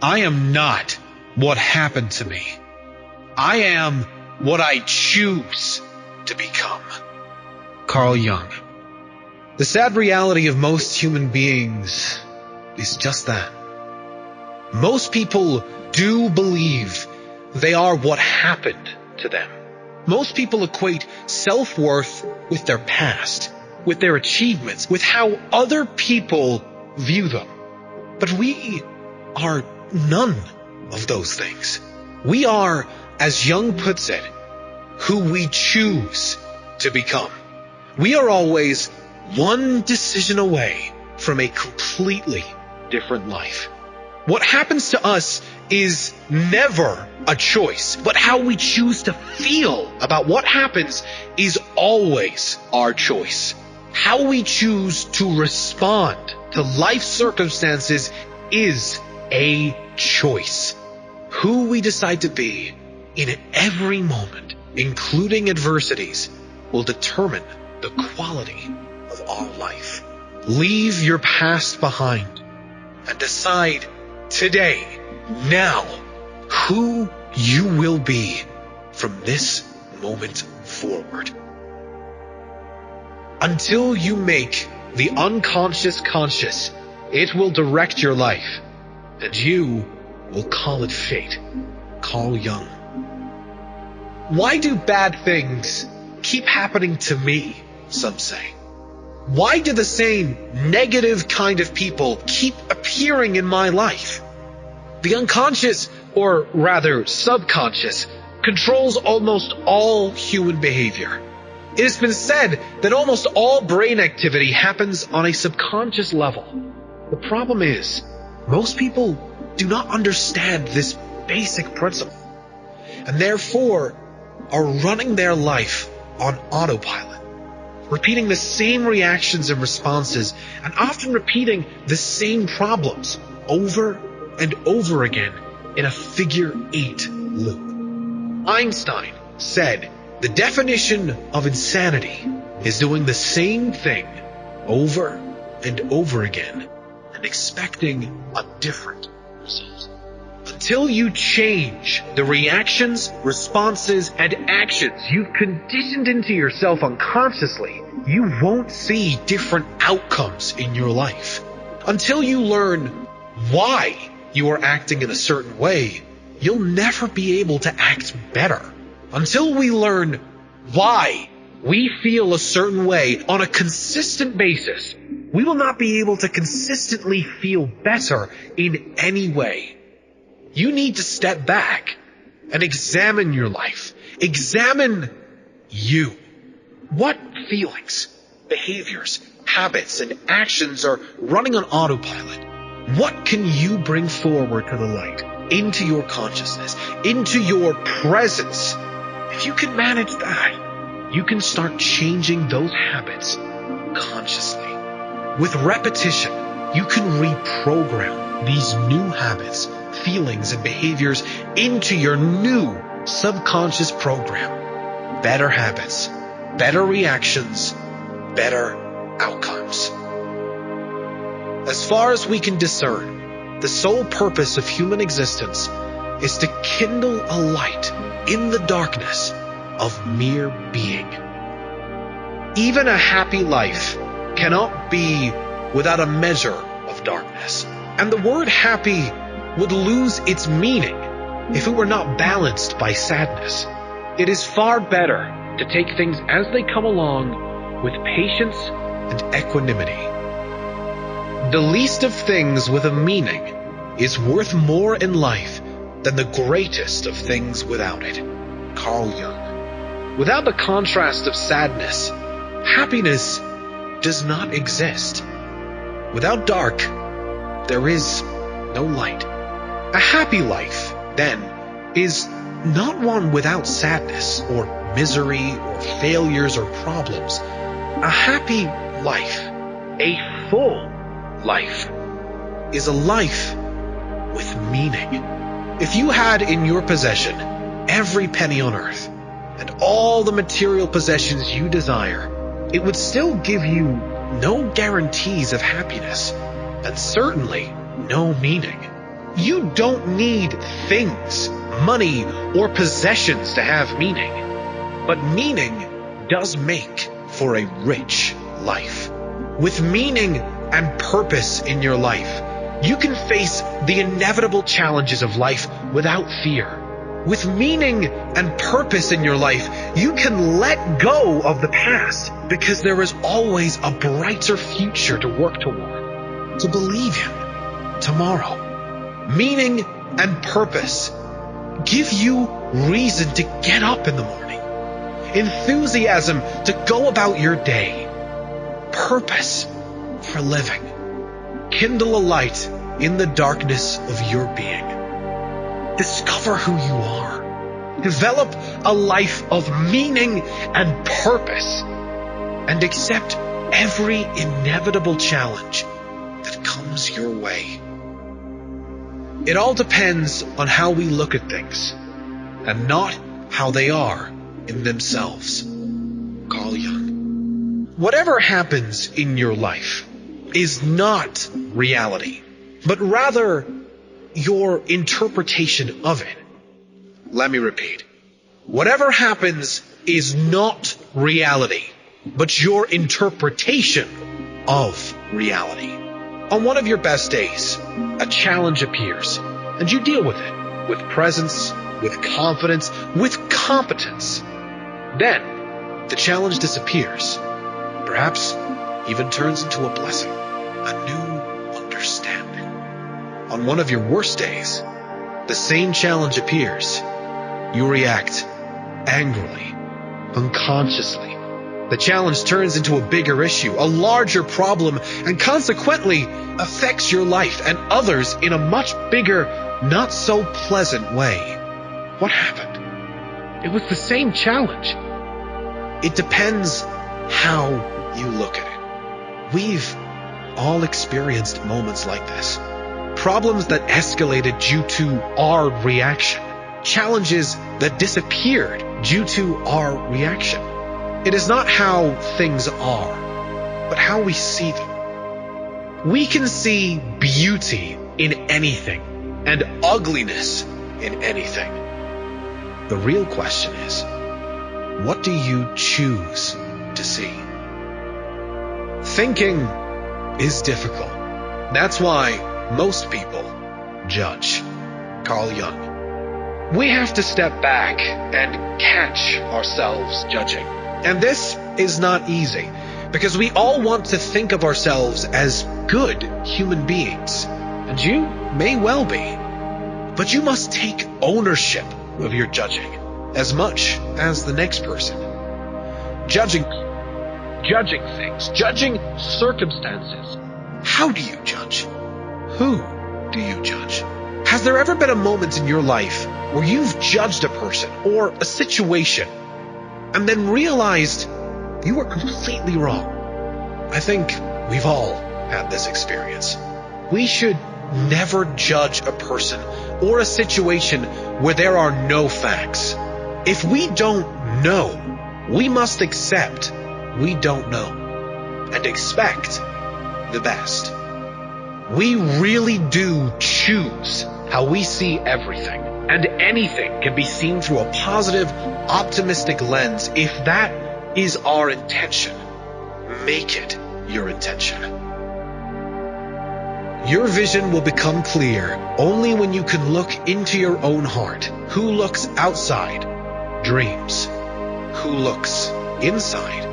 I am not what happened to me. I am what I choose to become. Carl Jung. The sad reality of most human beings is just that. Most people do believe they are what happened to them. Most people equate self-worth with their past, with their achievements, with how other people view them. But we are none of those things. We are, as Jung puts it, who we choose to become. We are always one decision away from a completely different life. What happens to us is never a choice, but how we choose to feel about what happens is always our choice. How we choose to respond to life circumstances is a choice. Who we decide to be in every moment, including adversities, will determine the quality of our life. Leave your past behind and decide today, now, who you will be from this moment forward. Until you make the unconscious conscious, it will direct your life, and you will call it fate. Carl Jung. Why do bad things keep happening to me, some say? Why do the same negative kind of people keep appearing in my life? The unconscious, or rather subconscious, controls almost all human behavior. It has been said that almost all brain activity happens on a subconscious level. The problem is, most people do not understand this basic principle, and therefore are running their life on autopilot, repeating the same reactions and responses, and often repeating the same problems over and over again in a figure-8 loop. Einstein said, the definition of insanity is doing the same thing over and over again and expecting a different result. Until you change the reactions, responses, and actions you've conditioned into yourself unconsciously, you won't see different outcomes in your life. Until you learn why you are acting in a certain way, you'll never be able to act better. Until we learn why we feel a certain way on a consistent basis, we will not be able to consistently feel better in any way. You need to step back and examine your life. Examine you. What feelings, behaviors, habits, and actions are running on autopilot? What can you bring forward to the light, into your consciousness, into your presence? If you can manage that, you can start changing those habits consciously. With repetition, you can reprogram these new habits, feelings, and behaviors into your new subconscious program. Better habits, better reactions, better outcomes. As far as we can discern, the sole purpose of human existence is to kindle a light in the darkness of mere being. Even a happy life cannot be without a measure of darkness, and the word happy would lose its meaning if it were not balanced by sadness. It is far better to take things as they come along with patience and equanimity. The least of things with a meaning is worth more in life than the greatest of things without it. Carl Jung. Without the contrast of sadness, happiness does not exist. Without dark, there is no light. A happy life, then, is not one without sadness or misery or failures or problems. A happy life, a full life, is a life with meaning. If you had in your possession every penny on earth and all the material possessions you desire, it would still give you no guarantees of happiness and certainly no meaning. You don't need things, money, or possessions to have meaning. But meaning does make for a rich life. With meaning and purpose in your life, you can face the inevitable challenges of life without fear. With meaning and purpose in your life, you can let go of the past because there is always a brighter future to work toward, to believe in tomorrow. Meaning and purpose give you reason to get up in the morning, enthusiasm to go about your day, purpose for living. Kindle a light in the darkness of your being. Discover who you are. Develop a life of meaning and purpose, and accept every inevitable challenge that comes your way. It all depends on how we look at things, and not how they are in themselves. Carl Jung. Whatever happens in your life is not reality, but rather your interpretation of it. Let me repeat. Whatever happens is not reality, but your interpretation of reality. On one of your best days, a challenge appears, and you deal with it with presence, with confidence, with competence. Then, the challenge disappears, perhaps even turns into a blessing, a new understanding. On one of your worst days, the same challenge appears. You react angrily, unconsciously. The challenge turns into a bigger issue, a larger problem, and consequently affects your life and others in a much bigger, not so pleasant way. What happened? It was the same challenge. It depends how you look at it. We've all experienced moments like this. Problems that escalated due to our reaction. Challenges that disappeared due to our reaction. It is not how things are, but how we see them. We can see beauty in anything and ugliness in anything. The real question is, what do you choose to see? Thinking is difficult. That's why most people judge. Carl Jung. We have to step back and catch ourselves judging. And this is not easy, because we all want to think of ourselves as good human beings. And you may well be. But you must take ownership of your judging as much as the next person. Judging things, judging circumstances. How do you judge? Who do you judge? Has there ever been a moment in your life where you've judged a person or a situation and then realized you were completely wrong? I think we've all had this experience. We should never judge a person or a situation where there are no facts. If we don't know, we must accept we don't know and expect the best. We really do choose how we see everything, and anything can be seen through a positive, optimistic lens. If that is our intention, make it your intention. Your vision will become clear only when you can look into your own heart. Who looks outside dreams. Who looks inside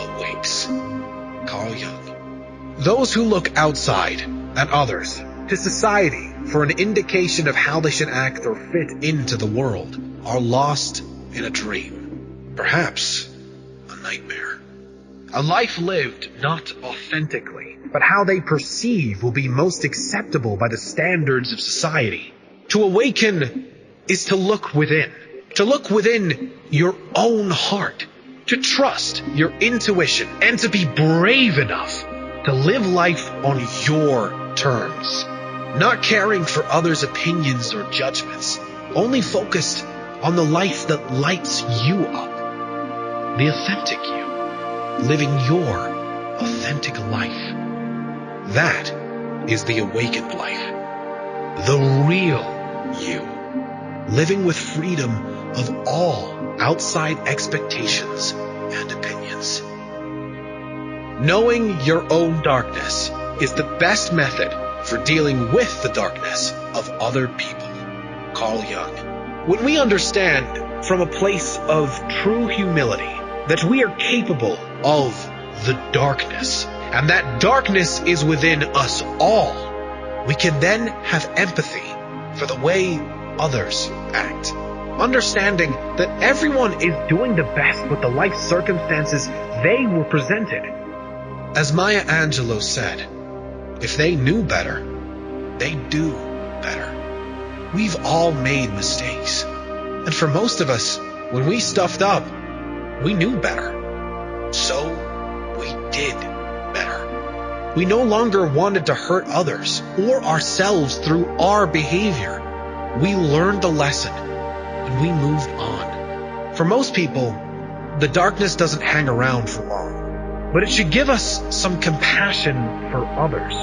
awakes. Carl Jung. Those who look outside at others, to society, for an indication of how they should act or fit into the world, are lost in a dream. Perhaps a nightmare. A life lived not authentically, but how they perceive will be most acceptable by the standards of society. To awaken is to look within your own heart, to trust your intuition, and to be brave enough to live life on your terms, not caring for others' opinions or judgments, only focused on the life that lights you up, the authentic you, living your authentic life. That is the awakened life. the real you, living with freedom of all outside expectations and opinions. Knowing your own darkness is the best method for dealing with the darkness of other people. Carl Jung. When we understand from a place of true humility that we are capable of the darkness, and that darkness is within us all, we can then have empathy for the way others act. Understanding that everyone is doing the best with the life circumstances they were presented. As Maya Angelou said, if they knew better, they'd do better. We've all made mistakes. And for most of us, when we stuffed up, we knew better. So we did better. We no longer wanted to hurt others or ourselves through our behavior. We learned the lesson and we moved on. For most people, the darkness doesn't hang around for long, but it should give us some compassion for others,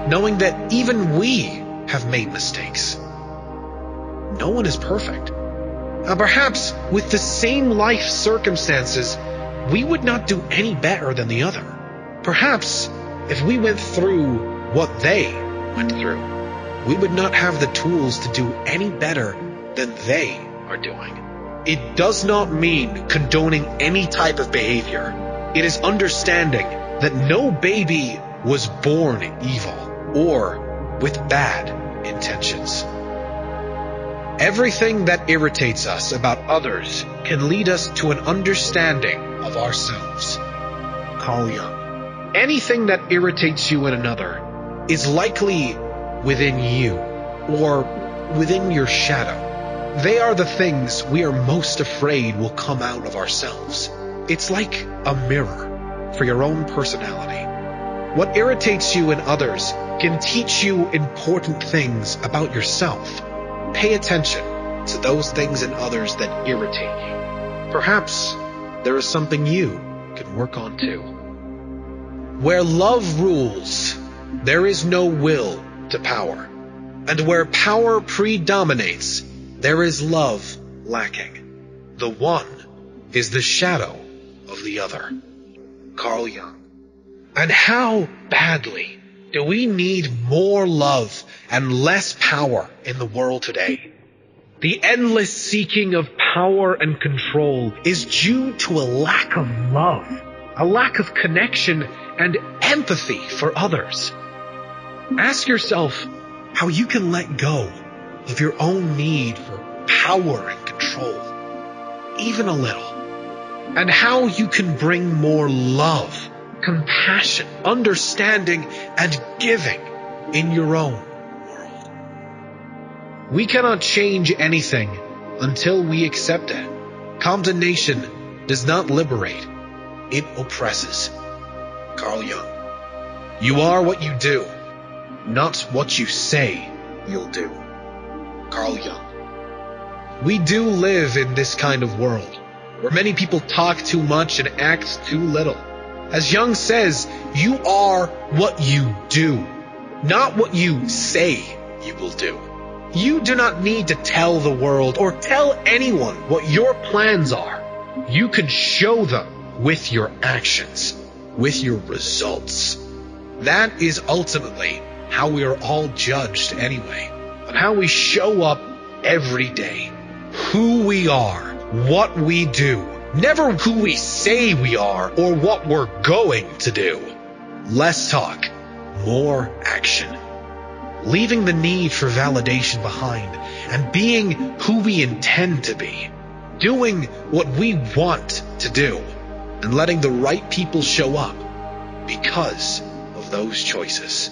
knowing that even we have made mistakes. No one is perfect. Now, perhaps with the same life circumstances, we would not do any better than the other. Perhaps if we went through what they went through, we would not have the tools to do any better than they are doing. It does not mean condoning any type of behavior. It is understanding that no baby was born evil or with bad intentions. Everything that irritates us about others can lead us to an understanding of ourselves. Carl Jung. Anything that irritates you in another is likely within you or within your shadow. They are the things we are most afraid will come out of ourselves. It's like a mirror for your own personality. What irritates you in others can teach you important things about yourself. Pay attention to those things in others that irritate you. Perhaps there is something you can work on too. Where love rules, there is no will to power. And where power predominates, there is love lacking. The one is the shadow of the other. Carl Jung. And how badly do we need more love and less power in the world today? The endless seeking of power and control is due to a lack of love, a lack of connection and empathy for others. Ask yourself how you can let go of your own need for power and control, even a little, and how you can bring more love, compassion, understanding, and giving in your own world. We cannot change anything until we accept it. Condemnation does not liberate, it oppresses. Carl Jung. You are what you do, not what you say you'll do. Carl Jung. We do live in this kind of world, where many people talk too much and act too little. As Jung says, you are what you do, not what you say you will do. You do not need to tell the world or tell anyone what your plans are. You can show them with your actions, with your results. That is ultimately how we are all judged anyway, on how we show up every day, who we are, what we do, never who we say we are or what we're going to do. Less talk, more action. Leaving the need for validation behind and being who we intend to be. Doing what we want to do and letting the right people show up because of those choices.